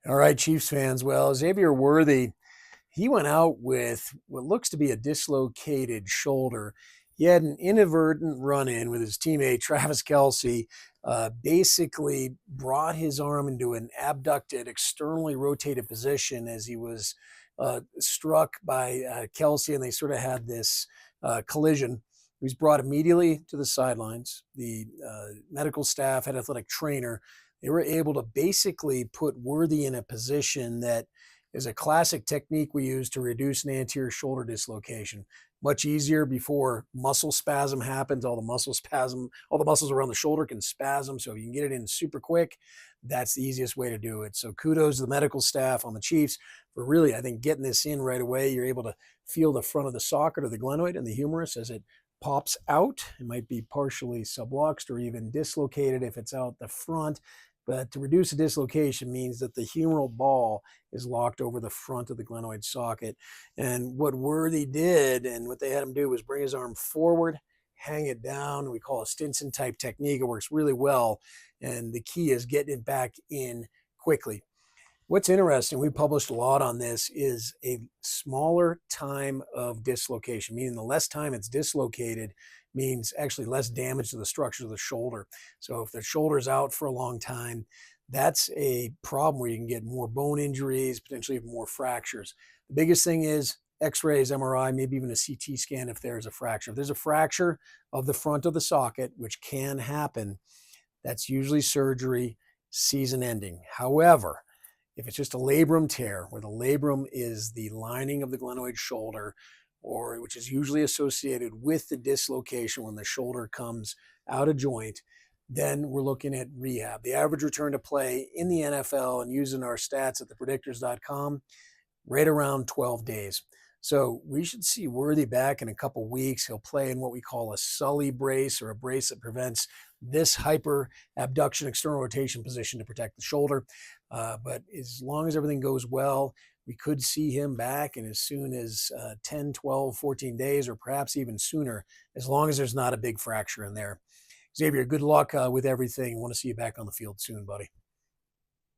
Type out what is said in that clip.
All right, Chiefs fans. Well, Xavier Worthy, he went out with what looks to be a dislocated shoulder. He had an inadvertent run in with his teammate Travis Kelsey, basically brought his arm into an abducted, externally rotated position as he was struck by Kelsey, and they sort of had this collision. He was brought immediately to the sidelines. The medical staff, head athletic trainer, they were able to basically put Worthy in a position that is a classic technique we use to reduce an anterior shoulder dislocation. Much easier before muscle spasm happens. All the muscles around the shoulder can spasm. So if you can get it in super quick, that's the easiest way to do it. So kudos to the medical staff on the Chiefs for really, I think, getting this in right away. You're able to feel the front of the socket or the glenoid and the humerus as it pops out. It might be partially subluxed or even dislocated if it's out the front. But to reduce a dislocation means that the humeral ball is locked over the front of the glenoid socket. And what Worthy did and what they had him do was bring his arm forward, hang it down. We call it a Stinson type technique. It works really well. And the key is getting it back in quickly. What's interesting, we published a lot on this, is a smaller time of dislocation, meaning the less time it's dislocated means actually less damage to the structure of the shoulder. So if the shoulder's out for a long time, that's a problem where you can get more bone injuries, potentially even more fractures. The biggest thing is X-rays, MRI, maybe even a CT scan if there's a fracture. If there's a fracture of the front of the socket, which can happen, that's usually surgery, season ending. However, if it's just a labrum tear, where the labrum is the lining of the glenoid shoulder, or which is usually associated with the dislocation when the shoulder comes out of joint, then we're looking at rehab. The average return to play in the NFL, and using our stats at thepredictors.com, right around 12 days. So we should see Worthy back in a couple weeks. He'll play in what we call a Sully brace, or a brace that prevents this hyper abduction external rotation position to protect the shoulder. But as long as everything goes well, we could see him back in as soon as 10, 12, 14 days, or perhaps even sooner, as long as there's not a big fracture in there. Xavier, good luck with everything. I want to see you back on the field soon, buddy.